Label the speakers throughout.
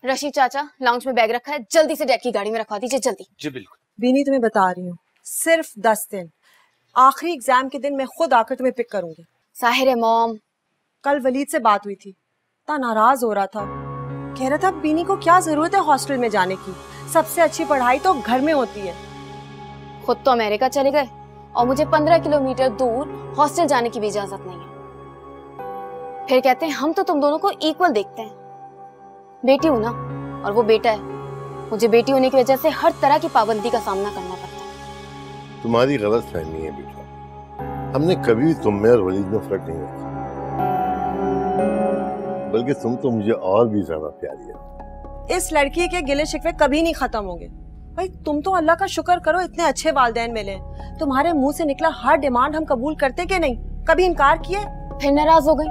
Speaker 1: रशीद चाचा लाउंज में बैग रखा है, जल्दी से डैड की गाड़ी में रखवा दीजिए, जल्दी।
Speaker 2: जी बिल्कुल।
Speaker 3: बीनी तुम्हें बता रही हूँ, सिर्फ 10 दिन, आखिरी एग्जाम के दिन मैं खुद आकर तुम्हें पिक करूंगी।
Speaker 1: साहिर है मॉम।
Speaker 3: कल वलीद से बात हुई थी, इतना नाराज हो रहा था, कह रहा था बीनी को क्या जरूरत है हॉस्टल में जाने की, सबसे अच्छी पढ़ाई तो घर में होती है।
Speaker 1: खुद तो अमेरिका चले गए और मुझे 15 किलोमीटर दूर हॉस्टल जाने की भी इजाजत नहीं है। फिर कहते हैं हम तो तुम दोनों को इक्वल देखते हैं। बेटी हूं ना, और वो बेटा है, मुझे बेटी होने की वजह से हर तरह की पाबंदी का सामना करना पड़ता है।
Speaker 4: तुम्हारी गलत फहमी है बेटा, हमने कभी भी तुम में और वलीद में फर्क नहीं रखा, बल्कि तुम तो मुझे और भी ज्यादा प्यारी है।
Speaker 3: इस लड़की के गिले शिकवे कभी नहीं खत्म होंगे। भाई तुम तो अल्लाह का शुक्र करो इतने अच्छे वालिदैन मिले, तुम्हारे मुंह से निकला हर डिमांड हम कबूल करते कि नहीं, कभी इनकार किए?
Speaker 1: फिर नाराज हो गई।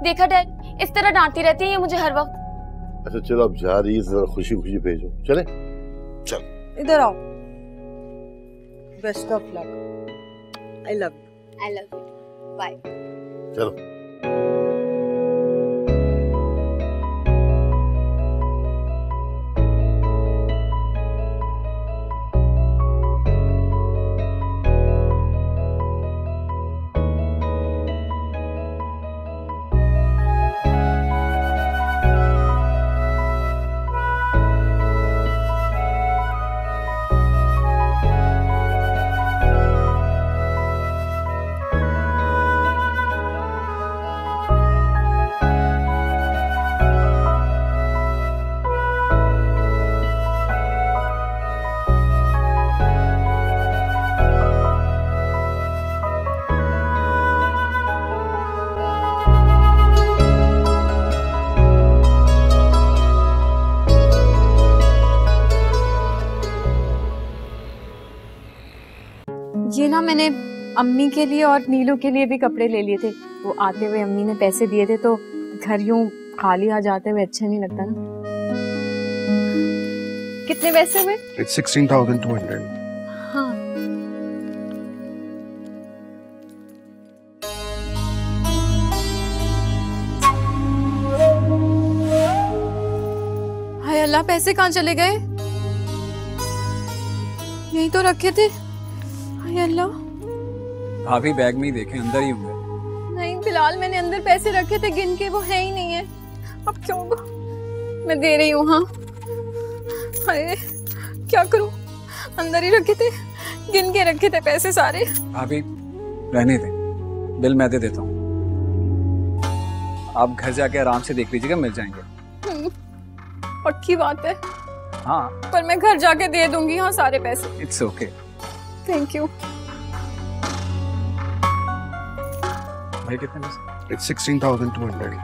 Speaker 1: देखा डैड, इस तरह डांटती रहती है ये मुझे हर वक्त।
Speaker 4: अच्छा चलो अब जा रही है, जरा खुशी खुशी भेजो। चले चल,
Speaker 3: इधर आओ। Best of luck. I love
Speaker 1: you. Bye.
Speaker 4: चलो।
Speaker 5: ये ना मैंने अम्मी के लिए और नीलू के लिए भी कपड़े ले लिए थे। वो आते हुए अम्मी ने पैसे दिए थे, तो घर यूं खाली आ जाते हुए अच्छा नहीं लगता ना। कितने पैसे हुए?
Speaker 2: It's 16,200.
Speaker 5: हाँ। हाय अल्लाह, पैसे कहाँ चले गए? यही तो रखे थे। हाय अल्लाह।
Speaker 6: भाभी बैग में ही देखे, अंदर ही होंगे।
Speaker 5: नहीं बिलाल, मैंने अंदर पैसे रखे थे गिन के, वो है ही नहीं है। अब क्यों? मैं दे रही हूँ। हाँ हाय क्या करूँ, अंदर ही रखे थे, गिन के रखे थे पैसे सारे।
Speaker 6: भाभी रहने दे, बिल मैं दे देता हूँ, आप घर जाके आराम से देख लीजिएगा, मिल जाएंगे।
Speaker 5: पक्की बात है?
Speaker 6: हाँ
Speaker 5: पर मैं घर जाके दे दूंगी हाँ सारे पैसे।
Speaker 6: It's okay.
Speaker 5: Thank you.
Speaker 6: भाई कितने पैसे?
Speaker 2: It's 16,200.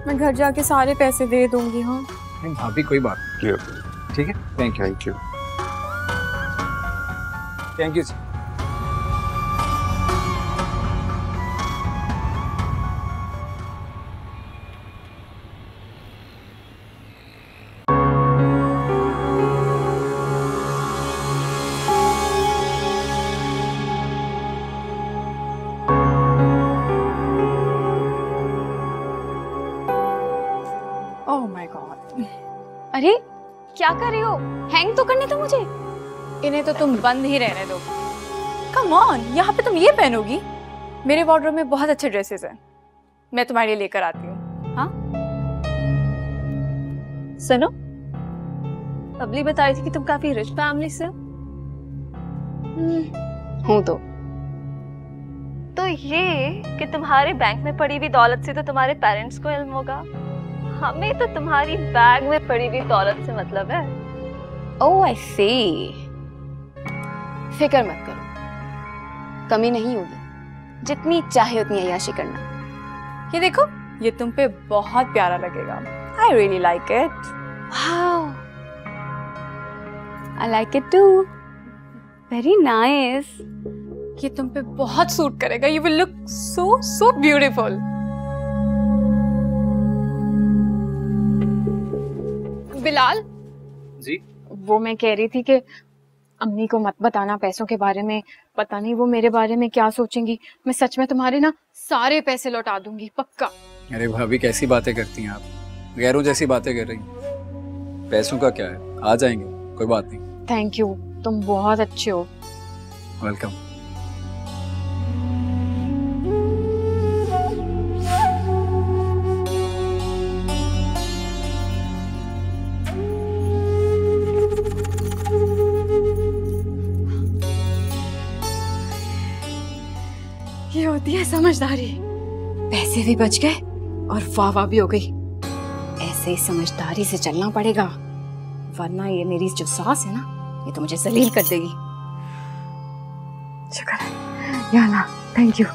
Speaker 5: मैं घर जाके सारे पैसे दे दूंगी। हाँ
Speaker 6: नहीं भाभी कोई बात नहीं, ठीक है। Thank you.
Speaker 2: Thank you.
Speaker 6: Thank you.
Speaker 1: अरे क्या कर रही हो? हैंग तो करने दो मुझे।
Speaker 5: इन्हें तो तुम बंद ही रहने दो। कम ऑन, यहाँ पे तुम ये पहनोगी? मेरे वार्डरोब में बहुत अच्छे ड्रेसेस हैं, मैं तुम्हारे लिए लेकर आती हूँ। हाँ सुनो, बबली बताई थी कि तुम काफी रिच फैमिली से
Speaker 1: हूँ।
Speaker 7: तो ये कि तुम्हारे बैंक में पड़ी हुई दौलत से तो तुम्हारे पेरेंट्स को इल्म होगा, हमें तो तुम्हारी बैग में पड़ी हुई दौलत से मतलब है।
Speaker 1: ओह आई सी। फिक्र मत करो, कमी नहीं होगी, जितनी चाहे उतनी अय्याशी करना।
Speaker 5: ये देखो, ये तुम पे बहुत प्यारा लगेगा। I really like it.
Speaker 1: Wow, I like it too. Very nice.
Speaker 5: ये तुम पे बहुत सूट करेगा। You will look so beautiful. Bilal
Speaker 6: जी,
Speaker 5: वो मैं कह रही थी कि अम्मी को मत बताना पैसों के बारे में, पता नहीं वो मेरे बारे में क्या सोचेंगी। मैं सच में तुम्हारे ना सारे पैसे लौटा दूंगी, पक्का।
Speaker 6: अरे भाभी कैसी बातें करती हैं आप, गैरों जैसी बातें कर रही हैं। पैसों का क्या है, आ जाएंगे, कोई बात नहीं।
Speaker 5: थैंक यू, तुम बहुत अच्छे हो।
Speaker 6: वेलकम।
Speaker 5: ये होती है समझदारी। पैसे भी बच गए और वाह भी हो गई। ऐसे ही समझदारी से चलना पड़ेगा, वरना ये मेरी जो सास है ना, ये तो मुझे जलील कर देगी। शुक्र है या अल्लाह, थैंक यू।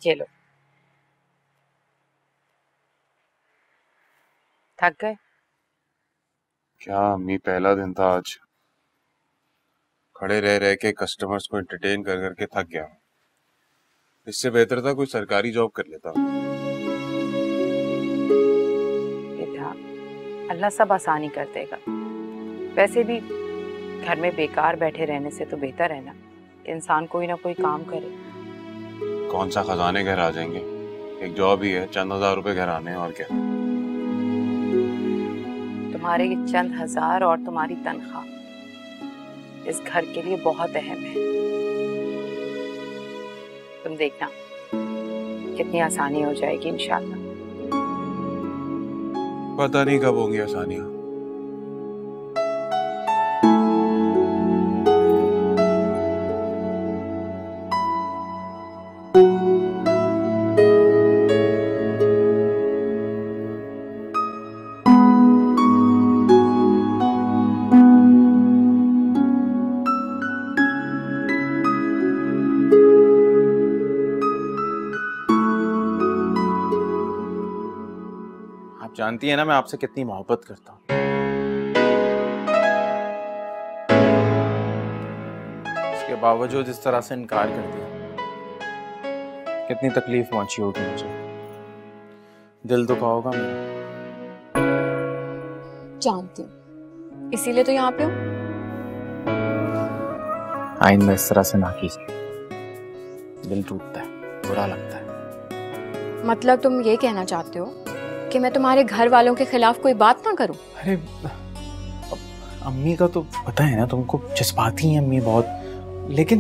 Speaker 8: ये लो। थक गए?
Speaker 2: क्या अम्मी, पहला दिन था आज। खड़े रह रह के कस्टमर्स को एंटरटेन कर करके थक गया। इससे बेहतर था कोई सरकारी जॉब कर लेता।
Speaker 8: बेटा, अल्लाह सब आसानी कर देगा। वैसे भी घर में बेकार बैठे रहने से तो बेहतर है ना कि इंसान कोई ना कोई काम करे।
Speaker 2: कौन सा खजाने घर आ जाएंगे, एक जॉब ही है, चंद हजार रुपए घर आने हैं, और क्या।
Speaker 8: तुम्हारे ये चंद हजार और तुम्हारी तनख्वाह इस घर के लिए बहुत अहम है। तुम देखना कितनी आसानी हो जाएगी इंशाल्लाह।
Speaker 2: पता नहीं कब होंगी आसानियां। जानती है ना मैं आपसे कितनी मोहब्बत करता हूँ। इसके बावजूद इस तरह से इनकार कर दिया, कितनी तकलीफ पहुंची होगी मुझे, दिल दुखा होगा मेरा।
Speaker 5: जानती हूँ, इसीलिए तो यहाँ पे हूँ।
Speaker 2: आइंदा इस तरह से ना कीजिए, दिल टूटता है, बुरा लगता है।
Speaker 5: मतलब तुम ये कहना चाहते हो कि मैं तुम्हारे घर वालों के खिलाफ कोई बात ना करूं?
Speaker 2: अरे अम्मी का तो पता है ना तुमको, जज्बाती हैं अम्मी बहुत, लेकिन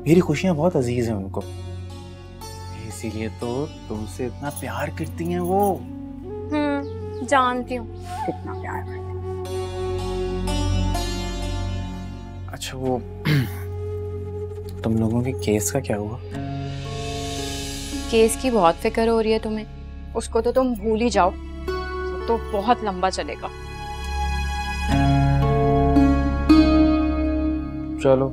Speaker 2: मेरी खुशियां बहुत अजीज हैं उनको, इसीलिए तो तुमसे इतना प्यार करती हैं वो।
Speaker 5: जानती हूँ कितना प्यार करती।
Speaker 2: अच्छा वो तुम लोगों के केस का क्या हुआ?
Speaker 5: केस की बहुत फिक्र हो रही है तुम्हें, उसको तो तुम भूल ही जाओ, वो तो बहुत लंबा चलेगा।
Speaker 2: चलो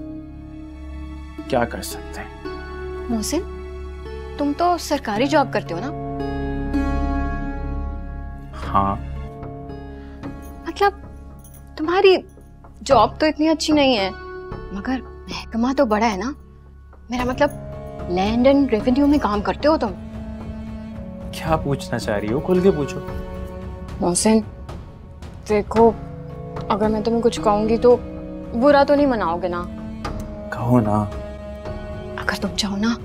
Speaker 2: क्या कर सकते हैं।
Speaker 5: मोहसिन, तुम तो सरकारी जॉब करते हो ना?
Speaker 2: हाँ।
Speaker 5: मतलब तुम्हारी जॉब तो इतनी अच्छी नहीं है, मगर महकमा तो बड़ा है ना। मेरा मतलब लैंड एंड रेवेन्यू में काम करते हो तुम।
Speaker 2: क्या पूछना चाह रही हो, खुल के पूछो।
Speaker 5: मोहसिन देखो, अगर मैं तुम्हें कुछ कहूंगी तो बुरा तो नहीं मनाओगे ना?
Speaker 2: कहो ना।
Speaker 5: अगर तुम चाहो ना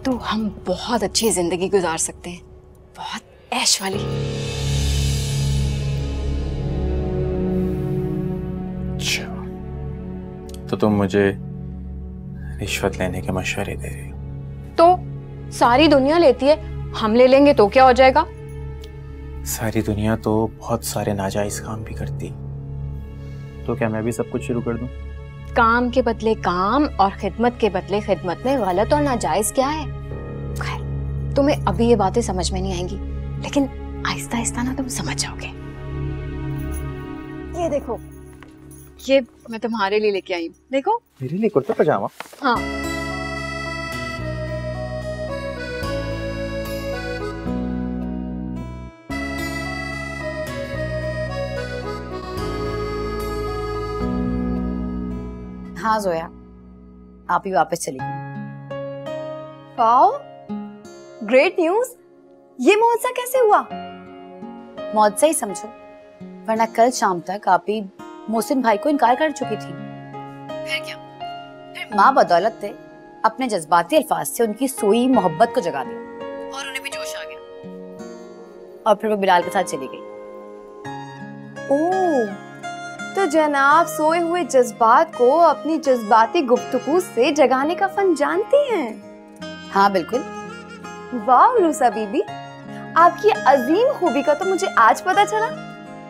Speaker 5: तो हम बहुत अच्छी जिंदगी गुजार सकते हैं, बहुत ऐश वाली।
Speaker 2: अच्छा, तो तुम मुझे रिश्वत लेने के मशवरे दे रही हो?
Speaker 5: तो सारी दुनिया लेती है, हम ले लेंगे तो क्या हो जाएगा?
Speaker 2: सारी दुनिया तो बहुत सारे नाजायज काम भी करती, तो क्या मैं भी सब कुछ शुरू कर दूं?
Speaker 5: काम के बदले काम और खिदमत के बदले खिदमत में गलत और नाजायज क्या है? खैर, तुम्हें अभी ये बातें समझ में नहीं आएंगी, लेकिन आहिस्ता आहिस्ता ना तुम समझ जाओगे। ये देखो, ये मैं तुम्हारे लिए लेके आई हूँ, देखो।
Speaker 2: मेरे लिए कुर्ता पजामा?
Speaker 5: हाँ।
Speaker 9: हाँ जोया, आप ही वापस चली गई।
Speaker 5: Wow, great news. ये मुआवजा कैसे हुआ?
Speaker 9: मौत से ही समझो, वरना कल शाम तक आप ही मोहसिन भाई को इनकार कर चुकी थी। फिर क्या? फिर माँ बदौलत थे अपने जज्बाती अल्फाज से उनकी सोई मोहब्बत को जगा दिया और उन्हें भी जोश आ गया और फिर वो बिलाल के साथ चली गई।
Speaker 5: ओह, तो जनाब सोए हुए जज्बात को अपनी जज्बाती गुफ्तगू से जगाने का फन जानती हैं।
Speaker 9: हाँ बिल्कुल।
Speaker 5: वाह रूसा बीबी, आपकी अजीम खूबी का तो मुझे आज पता चला।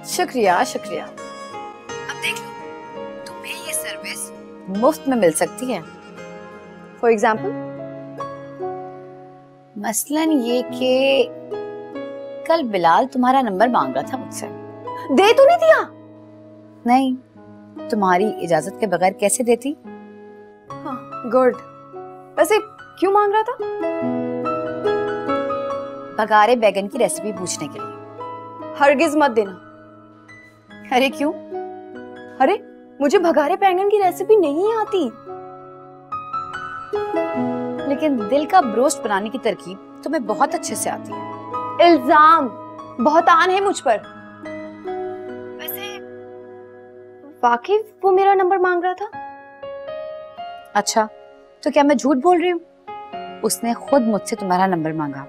Speaker 9: शुक्रिया शुक्रिया। अब देख लो, तुम्हें ये सर्विस मुफ्त में मिल सकती है।
Speaker 5: For example?
Speaker 9: मसलन ये कि कल बिलाल तुम्हारा नंबर मांग रहा था मुझसे।
Speaker 5: दे तो नहीं दिया?
Speaker 9: नहीं, तुम्हारी इजाजत के बगैर कैसे देती?
Speaker 5: गुड। वैसे क्यों मांग रहा था?
Speaker 9: बघारे बैगन की रेसिपी पूछने के लिए।
Speaker 5: हरगिज मत देना।
Speaker 9: अरे क्यों?
Speaker 5: अरे मुझे भगारे बैंगन की रेसिपी नहीं आती।
Speaker 9: लेकिन दिल का ब्रोस्ट बनाने की तरकीब तुम्हें बहुत अच्छे से आती है।
Speaker 5: इल्जाम बहुत आन है मुझ पर। वैसे वाकई वो मेरा नंबर मांग रहा था?
Speaker 9: अच्छा, तो क्या मैं झूठ बोल रही हूँ? उसने खुद मुझसे तुम्हारा नंबर मांगा।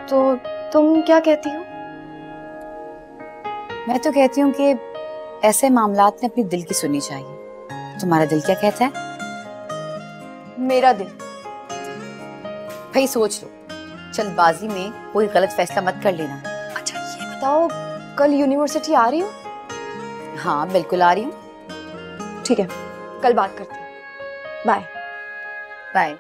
Speaker 5: तो तुम क्या कहती हो?
Speaker 9: मैं तो कहती हूँ कि ऐसे मामलात में अपनी दिल की सुननी चाहिए। तुम्हारा दिल क्या कहता है?
Speaker 5: मेरा दिल?
Speaker 9: भाई सोच लो, जल्दबाजी में कोई गलत फैसला मत कर लेना।
Speaker 5: अच्छा ये बताओ, कल यूनिवर्सिटी आ रही हो?
Speaker 9: हाँ बिल्कुल आ रही हूँ।
Speaker 5: ठीक है, कल बात करते हैं। Bye
Speaker 9: bye.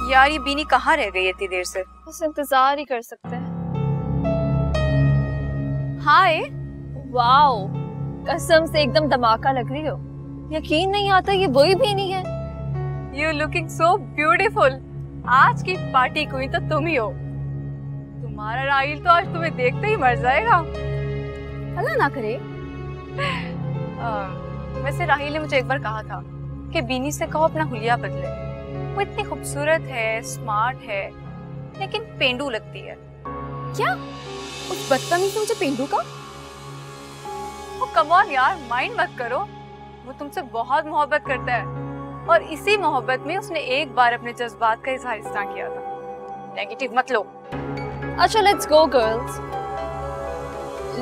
Speaker 8: यार ये बीनी कहाँ रह गई इतनी देर से?
Speaker 7: बस इंतजार ही कर सकते हैं। हाय, वाओ, कसम से एकदम धमाका लग रही हो। यकीन नहीं आता ये वही बीनी है।
Speaker 8: You looking so beautiful. आज की पार्टी क्वीन तो तुम ही हो। तुम्हारा राहिल तो आज तुम्हें देखते ही मर जाएगा।
Speaker 5: अल्लाह ना करे।
Speaker 8: वैसे राहिल ने मुझे एक बार कहा था कि बीनी से कहो अपना हुलिया बदले। वो इतनी खूबसूरत है, स्मार्ट है, लेकिन पेंडू लगती है।
Speaker 5: क्या? उस बदतमीज से मुझे पेंडू का?
Speaker 8: वो कम ऑन यार, माइंड मत करो। वो तुमसे बहुत मोहब्बत करता है और इसी मोहब्बत में उसने एक बार अपने जज्बात का इजहार इस तरह किया था। नेगेटिव मत लो।
Speaker 7: अच्छा लेट्स गो गर्ल्स।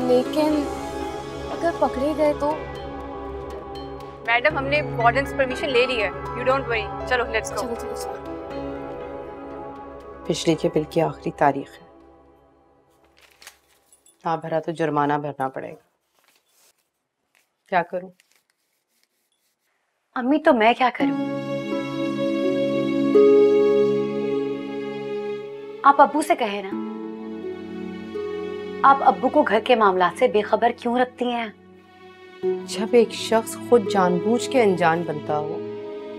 Speaker 5: लेकिन अगर पकड़े गए तो?
Speaker 8: मैडम हमने वार्डन से परमिशन ले ली है। You don't worry. चलो लेट्स गो।
Speaker 3: बिजली के बिल की आखिरी तारीख है। ना भरा तो जुर्माना भरना पड़ेगा। क्या करूं?
Speaker 9: अम्मी तो मैं क्या करूं? आप अब्बू से कहे ना। आप अब्बू को घर के मामलात से बेखबर क्यों रखती हैं?
Speaker 3: जब एक शख्स खुद जानबूझ के अनजान बनता हो,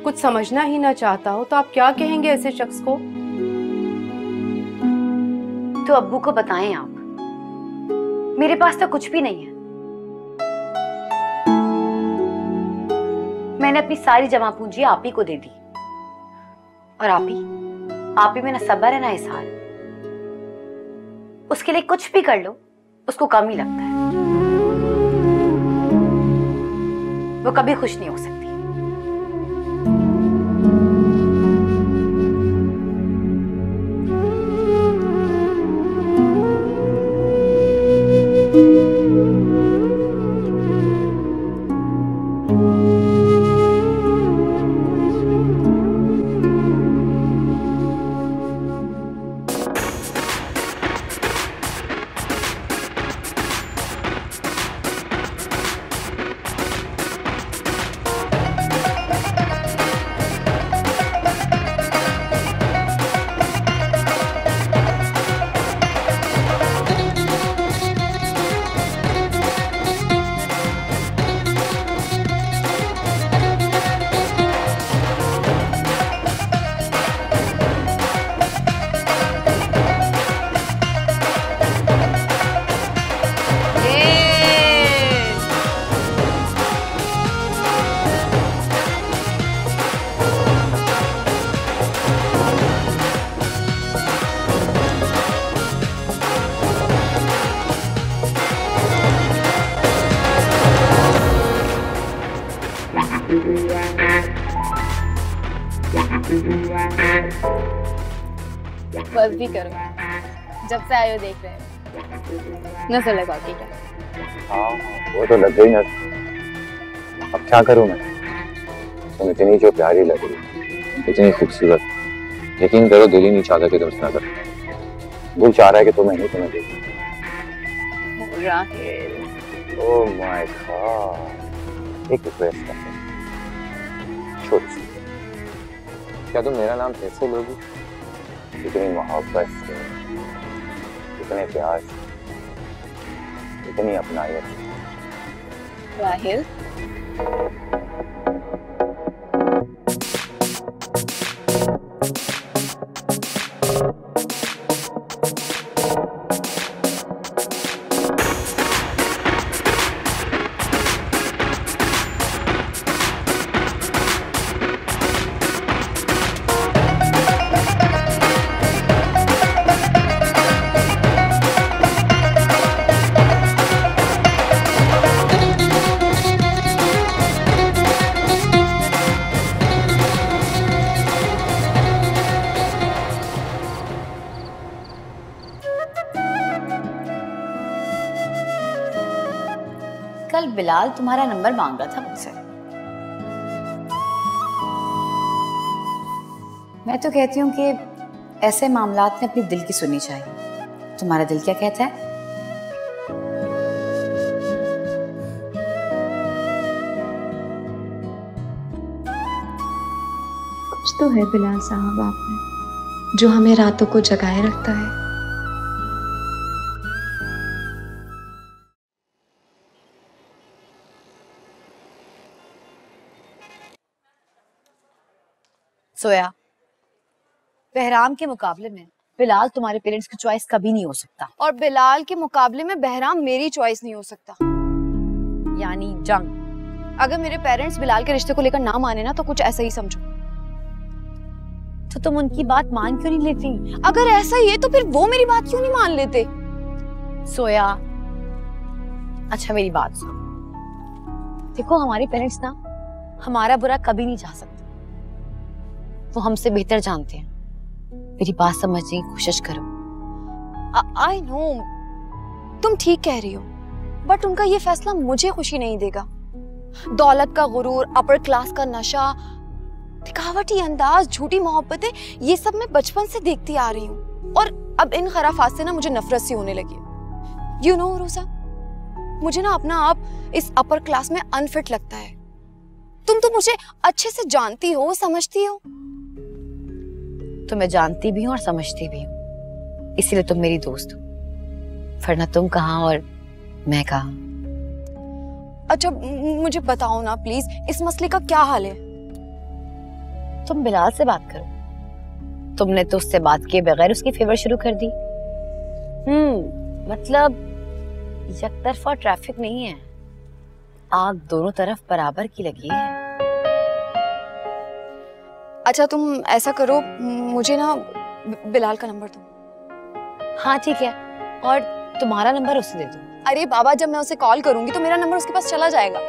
Speaker 3: कुछ समझना ही ना चाहता हो, तो आप क्या कहेंगे ऐसे शख्स को?
Speaker 9: तो अब्बू को बताएं आप। मेरे पास तो कुछ भी नहीं है। मैंने अपनी सारी जमा पूंजी आप ही को दे दी और आप ही में ना सब्र है ना इज़हार। उसके लिए कुछ भी कर लो उसको कम ही लगता है। वो कभी खुश नहीं हो सकती।
Speaker 1: बस भी करो, जब से आए हो देख रहे हो, नजर लगाओ ठीक है।
Speaker 10: हाँ वो तो लग गई ना, अब क्या करूं मैं? तुम इतनी जो प्यारी लग रही, इतनी खूबसूरत, यकीन करो दिल ही नहीं चाहता कि तुमसे नजर, दिल चाह रहा है कि तुम्हें ही तुम्हें देखूं। ओह माय गॉड, एक रिक्वेस्ट है छोटी सी, क्या तुम मेरा नाम फिर से लोगी? इतनी मोहब्बत से, इतने प्यार से, इतनी अपनायत से।
Speaker 1: राहिल,
Speaker 9: कल बिलाल तुम्हारा नंबर मांग रहा था मुझसे। मैं तो कहती हूँ कि ऐसे मामलात में अपने दिल की सुननी चाहिए। तुम्हारा दिल क्या कहता है?
Speaker 11: कुछ तो है बिलाल साहब आप में, जो हमें रातों को जगाए रखता है।
Speaker 9: सोया, बहराम के मुकाबले में बिलाल तुम्हारे पेरेंट्स की चॉइस कभी नहीं हो सकता।
Speaker 1: और बिलाल के मुकाबले में बहराम मेरी चॉइस नहीं हो सकता।
Speaker 9: यानी जंग।
Speaker 1: अगर मेरे पेरेंट्स बिलाल के रिश्ते को लेकर ना माने ना, तो कुछ ऐसा ही समझो।
Speaker 9: तो तुम उनकी बात मान क्यों नहीं लेती?
Speaker 1: अगर ऐसा ही है तो फिर वो मेरी बात क्यों नहीं मान लेते?
Speaker 9: सोया, अच्छा मेरी बात सुनो। देखो हमारे पेरेंट्स ना हमारा बुरा कभी नहीं चाह सकते, वो हमसे बेहतर जानते हैं। मेरी बात समझने की कोशिश करो।
Speaker 1: आई नो तुम ठीक कह रही हो, बट उनका ये फैसला मुझे खुशी नहीं देगा। दौलत का गुरूर, अपर क्लास का नशा, दिखावटी अंदाज, झूठी मोहब्बतें, ये सब मैं बचपन से देखती आ रही हूँ। और अब इन खराफात से ना मुझे नफरत सी होने लगी है। यू नो रोजा, मुझे ना अपना आप इस अपर क्लास में अनफिट लगता है। तुम तो मुझे अच्छे से जानती हो, समझती हो।
Speaker 9: तो मैं जानती भी हूँ और समझती भी हूँ, इसीलिए तुम मेरी दोस्त हो। वरना तुम कहाँ और मैं कहाँ।
Speaker 1: अच्छा मुझे बताओ ना प्लीज, इस मसले का क्या हाल है?
Speaker 9: तुम बिलाल से बात करो। तुमने तो उससे बात किए बगैर उसकी फेवर शुरू कर दी। मतलब यकतरफा ट्रैफिक नहीं है, आग दोनों तरफ बराबर की लगी है।
Speaker 1: अच्छा तुम ऐसा करो, मुझे ना बिलाल का नंबर दो।
Speaker 9: हाँ ठीक है, और तुम्हारा नंबर उसे दे दो।
Speaker 1: अरे बाबा, जब मैं उसे कॉल करूंगी तो मेरा नंबर उसके पास चला जाएगा।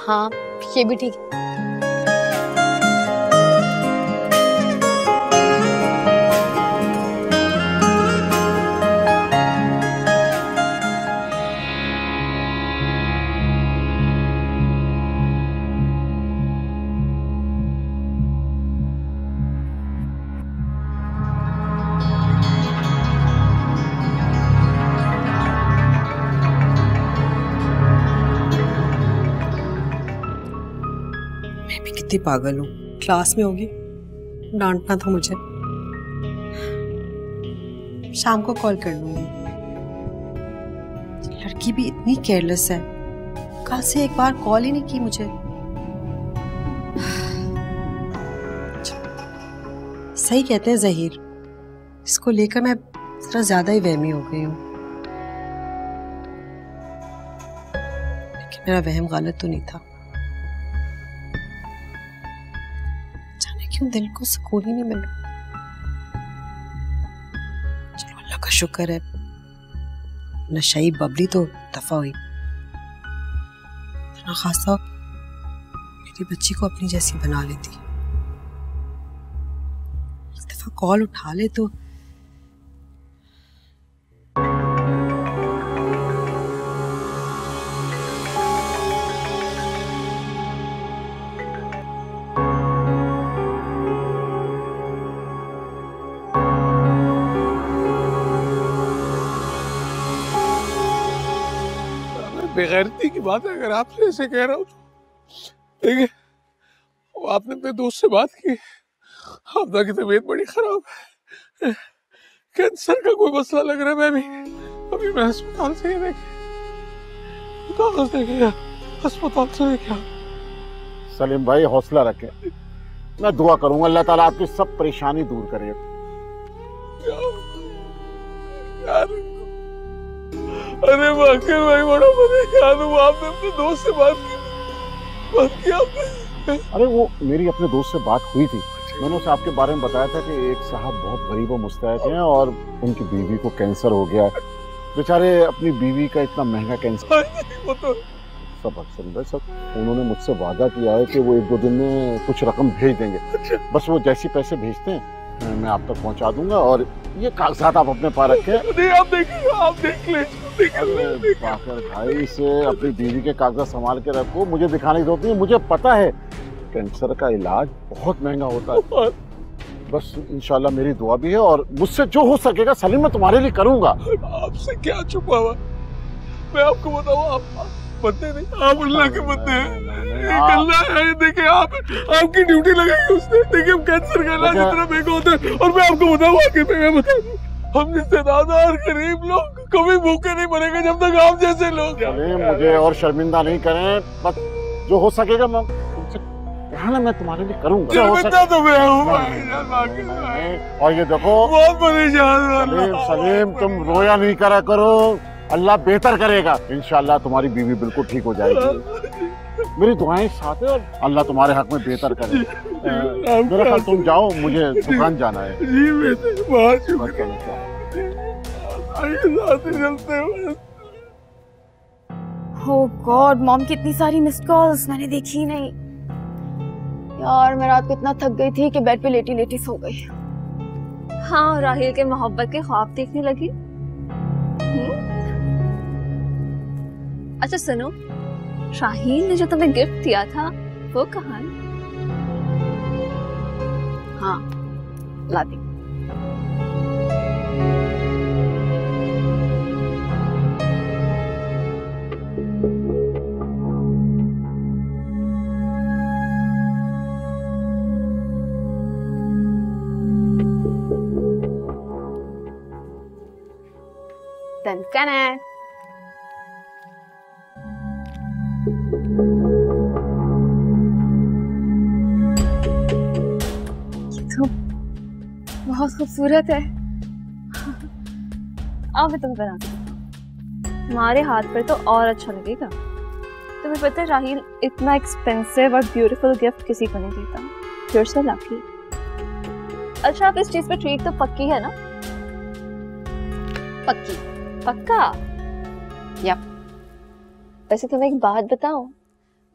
Speaker 9: हाँ ये भी ठीक है।
Speaker 3: कितनी पागल हूँ, क्लास में होगी, डांटना था मुझे। शाम को कॉल कर लूंगी। लड़की भी इतनी केयरलेस है, कल से एक बार कॉल ही नहीं की मुझे। सही कहते हैं जहीर, इसको लेकर मैं जरा ज्यादा ही वहमी हो गई हूँ। लेकिन मेरा वहम गलत तो नहीं था। क्यों दिल को सुकून ही नहीं मिल रहा। चलो अल्लाह का शुक्र है, नशाई बबली तो दफा हुई, इतना खासा मेरी बच्ची को अपनी जैसी बना लेती। एक दफा कॉल उठा ले तो।
Speaker 12: बेगैरती की बात है, अगर आपसे ऐसे कह रहा हूँ तो देखिए, वो आपने अपने दोस्त से बात की, आपदा की तबीयत बड़ी खराब है, कैंसर का कोई मसला लग रहा है। मैं भी अभी मैं अस्पताल से ही देखिए कागज देखे अस्पताल से देखा।
Speaker 13: सलीम भाई हौसला रखें, मैं दुआ करूंगा अल्लाह ताला आपकी सब परेशानी दूर करे।
Speaker 12: यार अरे वाकई भाई बड़ा परेशान हूँ। आपने अपने दोस्त से बात की आपने?
Speaker 13: अरे वो मेरी अपने दोस्त से बात हुई थी, मैंने उसे आपके बारे में बताया था कि एक साहब बहुत गरीब और मुस्तहक हैं और उनकी बीवी को कैंसर हो गया है। बेचारे अपनी बीवी का इतना महंगा कैंसर।
Speaker 12: वो तो
Speaker 13: सब भाई सब उन्होंने मुझसे वादा किया है कि वो 1-2 दिन में कुछ रकम भेज देंगे। बस वो जैसी पैसे भेजते हैं मैं आप तक पहुंचा दूंगा। और ये कागजात आप अपने पास रखें।
Speaker 12: नहीं आप देखिए, आप देख ले।
Speaker 13: अरे बाकर भाई से अपनी बीवी के कागजात संभाल के रखो, मुझे दिखाने की जरूरत नहीं है। मुझे पता है कैंसर का इलाज बहुत महंगा होता है। बस इंशाल्लाह मेरी दुआ भी है और मुझसे जो हो सकेगा सलीम मैं तुम्हारे लिए करूंगा।
Speaker 12: आपसे क्या छुपा हुआ, मैं आपको बताऊं, आप बंदे नहीं, आप अल्लाह के बंदे हैं। अल्लाह है, देखिए आपकी ड्यूटी लगाई उसने। देखिए हम कैंसर का इलाज इतना महंगा होता है और मैं आपको बताऊं आगे पे मैं बता दूं, हम जैसे दादार गरीब लोग कभी भूखे नहीं मरेंगे जब तक आप जैसे लोग।
Speaker 13: मुझे और शर्मिंदा नहीं करें, बस जो हो सकेगा मैं तुमसे कहना मैं तुम्हारे लिए करूंगा।
Speaker 12: तो मैं हूं
Speaker 13: और ये देखो
Speaker 12: बहुत परेशान।
Speaker 13: सलीम तुम रोया नहीं करा करो, अल्लाह बेहतर करेगा। इंशाल्लाह तुम्हारी बीवी बिल्कुल ठीक हो जाएगी। मेरी दुआएं साथ है और अल्लाह तुम्हारे हक में बेहतर करे। मेरा ख्याल तुम जाओ, मुझे दुकान जाना है।
Speaker 12: जी बहुत शुक्रिया।
Speaker 1: ओह गॉड, मॉम की इतनी सारी मिस्ड कॉल्स मैंने देखी ही नहीं यार। मैं रात को इतना थक गई थी कि बेड पे लेटी लेटी सो गई।
Speaker 7: हाँ, राहिल के मोहब्बत के ख्वाब देखने लगी। अच्छा सुनो, शाहीन ने जो तुम्हें गिफ्ट दिया था वो कहाँ है?
Speaker 1: हाँ लाती। Dun, तो बहुत खूबसूरत है। आओ मैं तुम्हें बना दूँ।
Speaker 7: तुम्हारे हाथ पर तो और अच्छा लगेगा। तुम्हें पता है राहिल इतना एक्सपेंसिव और ब्यूटीफुल गिफ्ट किसी को नहीं देता। You're so lucky। अच्छा आप इस चीज पे ट्रीट तो पक्की है ना?
Speaker 1: पक्की।
Speaker 7: पक्का?
Speaker 1: या
Speaker 7: वैसे तुम्हें एक बात बताऊं,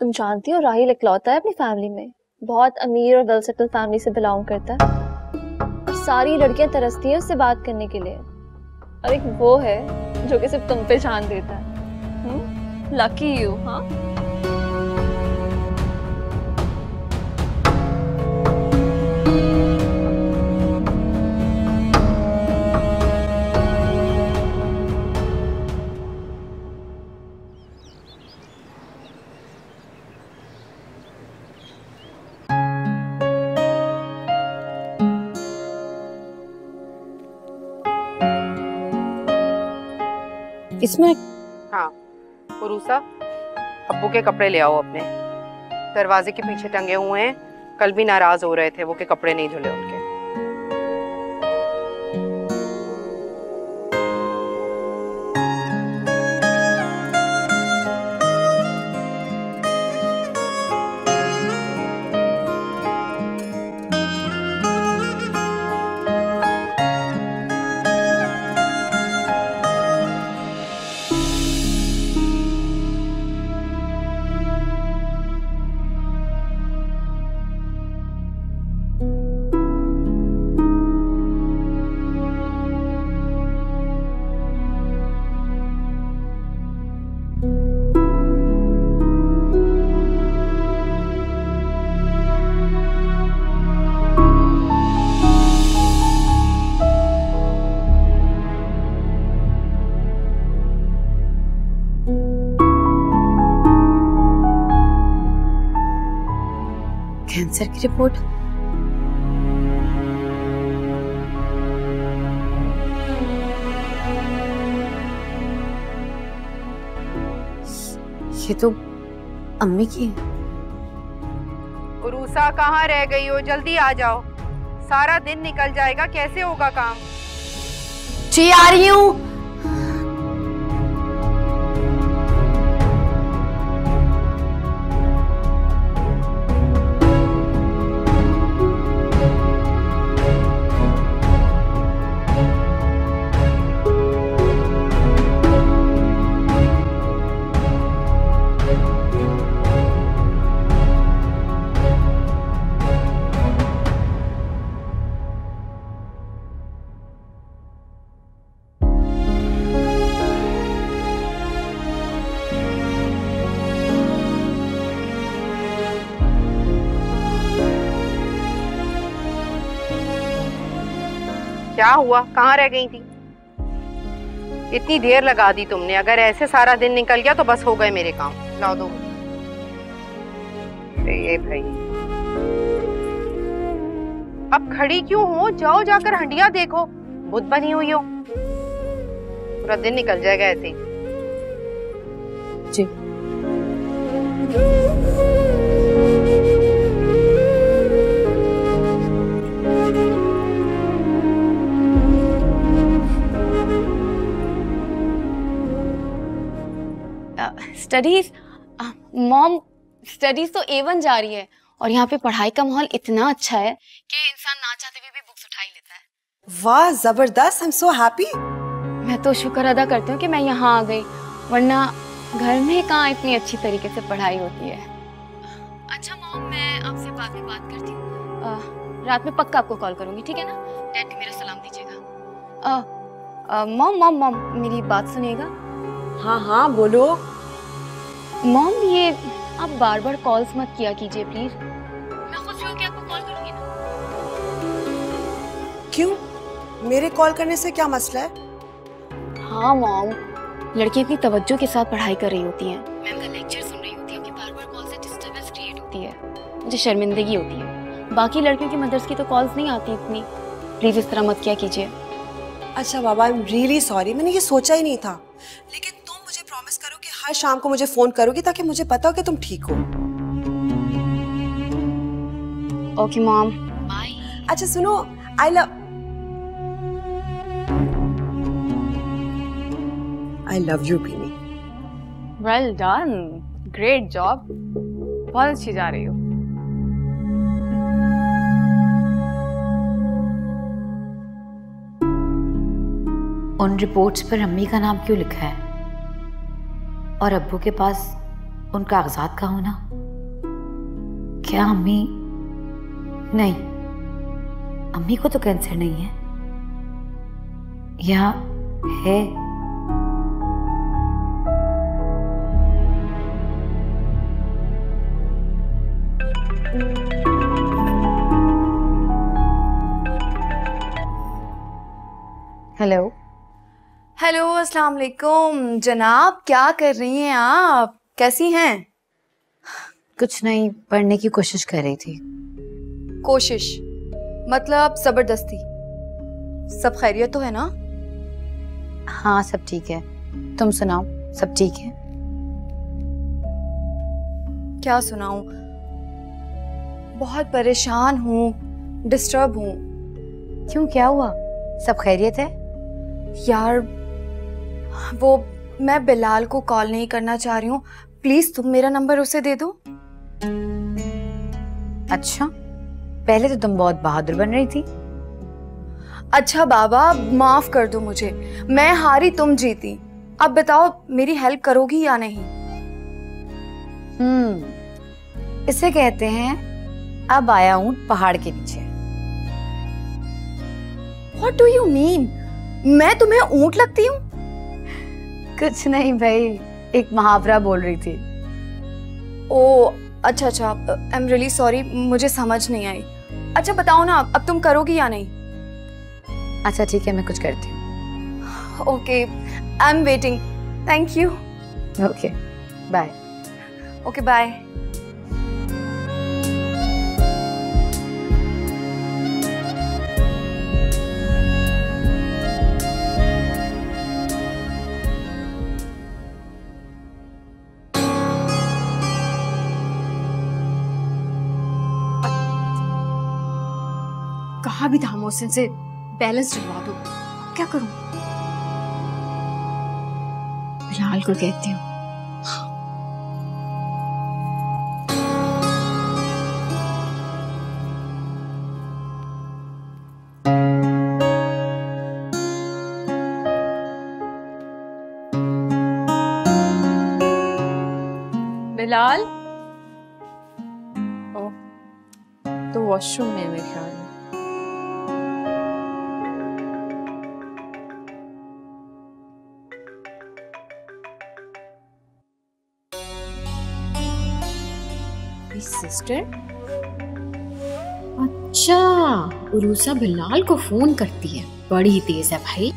Speaker 7: तुम जानती हो राहिल इकलौता है अपनी फैमिली में, बहुत अमीर और वेल सेटल फैमिली से बिलोंग करता है और सारी लड़कियां तरसती हैं उससे बात करने के लिए, और एक वो है जो कि सिर्फ तुम पे जान देता है। Lucky you. हाँ
Speaker 1: इसमें
Speaker 14: हाँ पुरूसा, अब्बू के कपड़े ले आओ अपने, दरवाजे के पीछे टंगे हुए हैं। कल भी नाराज हो रहे थे वो के कपड़े नहीं धुले उनके।
Speaker 9: कैंसर की रिपोर्ट? ये तो अम्मी की है।
Speaker 14: उरूसा कहाँ रह गई हो? जल्दी आ जाओ, सारा दिन निकल जाएगा, कैसे होगा काम?
Speaker 9: जी आ रही हूँ।
Speaker 14: क्या हुआ? कहाँ रह गई थी? इतनी देर लगा दी तुमने। अगर ऐसे सारा दिन निकल गया तो बस हो गए मेरे काम। लाओ दो। ये भाई, अब खड़ी क्यों हो? जाओ जाकर हंडिया देखो, बुत बनी हुई हो। पूरा दिन निकल जाएगा ऐसे ही।
Speaker 9: जी।
Speaker 1: स्टडीज मॉम, स्टडीज तो A1 जा रही है और यहाँ पे पढ़ाई का माहौल इतना अच्छा है कि इंसान ना चाहते हुए भी बुक्स उठा ही लेता है।
Speaker 3: वाह जबरदस्त, आई एम सो हैप्पी।
Speaker 1: मैं तो शुक्र अदा करती हूँ कि मैं यहाँ आ गई, वरना घर में कहाँ इतनी अच्छी तरीके से पढ़ाई होती है। अच्छा मॉम, मैं आपसे बाद में बात करती हूँ। रात में पक्का आपको कॉल करूंगी, ठीक है ना? डैड को मेरा सलाम दीजिएगा। मॉम मॉम मॉम मेरी बात सुनिएगा।
Speaker 3: हाँ हाँ बोलो।
Speaker 1: मॉम ये आप बार बार कॉल्स मत किया कीजिए प्लीज। मैं खुश होकर आपको कॉल करूंगी ना।
Speaker 3: क्यों? मेरे कॉल करने से क्या मसला है?
Speaker 1: हाँ मॉम, लड़कियां इतनी तवज्जो के साथ पढ़ाई कर रही होती हैं, मैम का लेक्चर सुन रही होती है, कि बार बार कॉल से डिस्टर्बेंस क्रिएट होती है, मुझे शर्मिंदगी होती है। बाकी लड़कियों की मदर्स की तो कॉल्स नहीं आती इतनी, प्लीज इस तरह मत किया कीजिए।
Speaker 3: अच्छा बाबा, आई एम रियली सॉरी, मैंने ये सोचा ही नहीं था। लेकिन तुम मुझे प्रॉमिस करो कि हर शाम को मुझे फोन करोगी, ताकि मुझे पता हो कि तुम ठीक हो।
Speaker 1: Okay mom, bye.
Speaker 3: अच्छा सुनो, आई लव यू बीनी।
Speaker 8: वेल डन, ग्रेट जॉब, बहुत अच्छी जा रही हो।
Speaker 9: उन रिपोर्ट्स पर अम्मी का नाम क्यों लिखा है और अब्बू के पास उन कागजात का होना? क्या अम्मी? नहीं, अम्मी को तो कैंसर नहीं है, या है? हेलो
Speaker 5: हेलो, अस्सलाम वालेकुम जनाब, क्या कर रही हैं आप? कैसी हैं?
Speaker 9: कुछ नहीं, पढ़ने की कोशिश कर रही थी।
Speaker 5: कोशिश मतलब जबरदस्ती? सब खैरियत तो है ना?
Speaker 9: हाँ सब ठीक है, तुम सुनाओ, सब ठीक है?
Speaker 5: क्या सुनाऊं, बहुत परेशान हूँ, डिस्टर्ब हूँ।
Speaker 9: क्यों, क्या हुआ? सब खैरियत है?
Speaker 5: यार वो मैं बिलाल को कॉल नहीं करना चाह रही हूँ, प्लीज तुम मेरा नंबर उसे दे दो।
Speaker 9: अच्छा, पहले तो तुम बहुत बहादुर बन रही थी।
Speaker 5: अच्छा बाबा, माफ कर दो मुझे, मैं हारी तुम जीती। अब बताओ मेरी हेल्प करोगी या नहीं?
Speaker 9: इसे कहते हैं अब आया ऊंट पहाड़ के नीचे।
Speaker 5: What do you mean? मैं तुम्हें ऊंट लगती हूँ?
Speaker 9: कुछ नहीं भाई, एक मुहावरा बोल रही थी।
Speaker 5: ओ अच्छा अच्छा, आई एम रियली सॉरी, मुझे समझ नहीं आई। अच्छा बताओ ना, अब तुम करोगी या नहीं?
Speaker 9: अच्छा ठीक है, मैं कुछ करती हूँ।
Speaker 5: Okay, I am waiting. Thank you.
Speaker 9: Okay bye.
Speaker 5: Okay bye. कहा भी था मोहसिन से बैलेंस डलवा दो, क्या करूं? बिलाल को कहती हूँ। बिलाल, ओ, तो वॉशरूम में मेरे ख्याल में। सिस्टर, अच्छा, उरूसा बिलाल को फोन करती है, बड़ी तेज है भाई।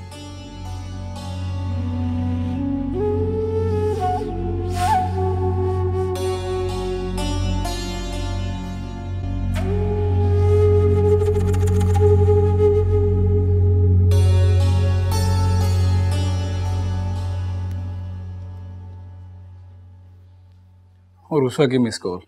Speaker 6: और उषा की मिस कॉल।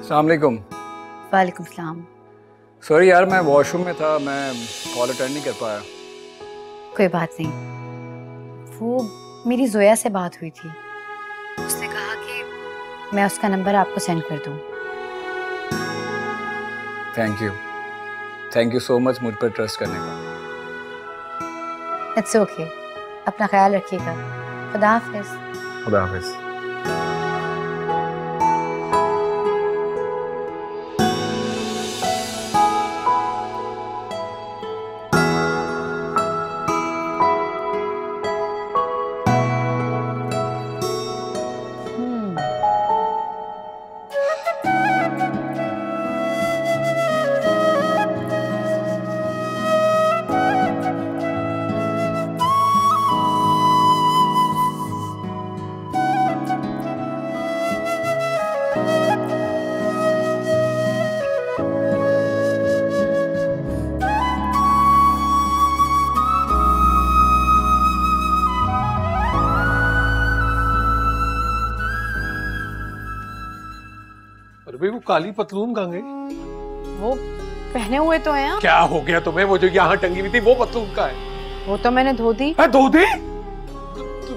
Speaker 6: अस्सलाम वालेकुम।
Speaker 9: वालेकुम सलाम।
Speaker 6: सॉरी यार, मैं वॉशरूम में था, मैं कॉल अटेंड नहीं कर पाया।
Speaker 9: कोई बात नहीं। वो मेरी जोया से बात हुई थी, उसने कहा कि मैं उसका नंबर आपको सेंड कर दूं।
Speaker 6: थैंक यू सो मच मुझ पर ट्रस्ट करने का।
Speaker 9: इट्स ओके, अपना ख्याल रखिएगा। खुदा हाफिज।
Speaker 6: खुदा हाफिज।
Speaker 12: भाई वो काली पतलून कहाँ गई?
Speaker 14: वो पहने हुए तो हैं।
Speaker 12: क्या हो गया तुम्हें? वो जो यहाँ टंगी हुई थी वो पतलून का है?
Speaker 14: वो तो मैंने धो दी।
Speaker 12: धो दी?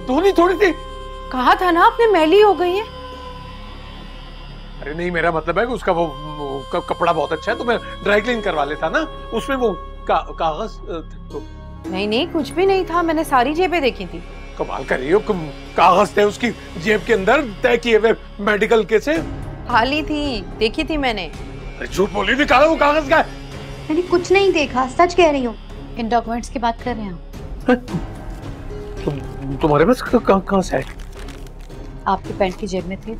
Speaker 12: धोनी थोड़ी थी।
Speaker 14: कहा था ना आपने, मैली हो गई है।
Speaker 12: अरे नहीं, मेरा मतलब है कि उसका वो कपड़ा बहुत अच्छा है तो मैं ड्राई क्लीन करवा लेता ना, उसमें वो कागज तो...
Speaker 14: नहीं कुछ भी नहीं था, मैंने सारी जेबें देखी थी।
Speaker 12: कमाल कर रही हो, कागज थे उसकी जेब के अंदर तय किए हुए मेडिकल के से।
Speaker 14: खाली थी, देखी थी मैंने।
Speaker 12: झूठ बोली, निकालो वो कागज का।
Speaker 9: मैंने कुछ नहीं देखा, सच कह रही हूँ। इन डॉक्यूमेंट्स की बात कर रहे हैं।
Speaker 12: तुम्हारे पास कहाँ से है?
Speaker 9: आपकी पैंट की जेब में थी,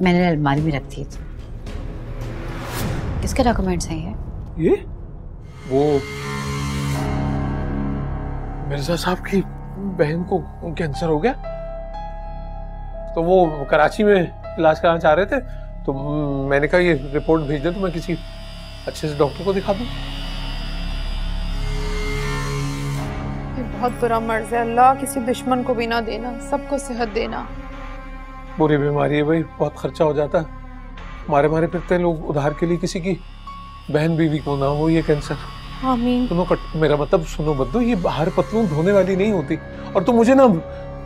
Speaker 9: मैंने अलमारी में रख दी थी। किसके डॉक्यूमेंट्स हैं
Speaker 12: ये? वो मिर्जा साहब की बहन को कैंसर हो गया, तो वो कराची में इलाज कराना चाह रहे थे, तो मैंने कहा ये रिपोर्ट भेज दे तो मैं किसी अच्छे से डॉक्टर को दिखा दूं।
Speaker 5: बहुत बुरा मर्ज है, अल्लाह किसी दुश्मन को भी ना देना, सबको सेहत देना।
Speaker 12: बुरी बीमारी है भाई, बहुत खर्चा हो जाता है। मारे फिरते हैं लोग उधार के लिए, किसी की बहन बीवी को ना हो ये कैंसर।
Speaker 5: आमीन।
Speaker 12: सुनो मेरा मतलब सुनो बद्दू, ये बाहर पतलून धोने वाली नहीं होती। और तो मुझे ना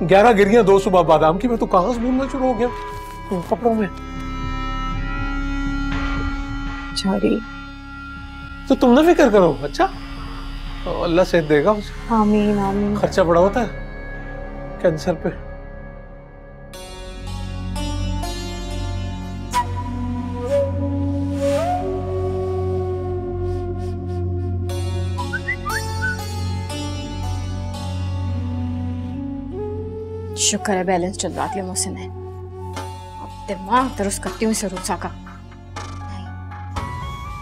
Speaker 12: 11 गिरियां 2 सुबह बादाम की, मैं तो कागज भूलना शुरू हो गया कपड़ों में।
Speaker 5: जारी
Speaker 12: तो तुम ना फिक्र करो, अच्छा अल्लाह सेहत देगा मुझे।
Speaker 5: आमीन आमीन।
Speaker 12: खर्चा बड़ा होता है कैंसर पे।
Speaker 5: शुक्र है बैलेंस चलवा दिया मोहसिन ने। अब दिमाग दुरुस्त करती हूँ इस रूसा का।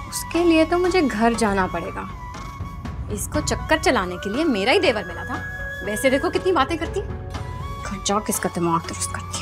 Speaker 5: उसके लिए तो मुझे घर जाना पड़ेगा। इसको चक्कर चलाने के लिए मेरा ही देवर मिला था। वैसे देखो कितनी बातें करती। घर जाओ किसका दिमाग दुरुस्त करती।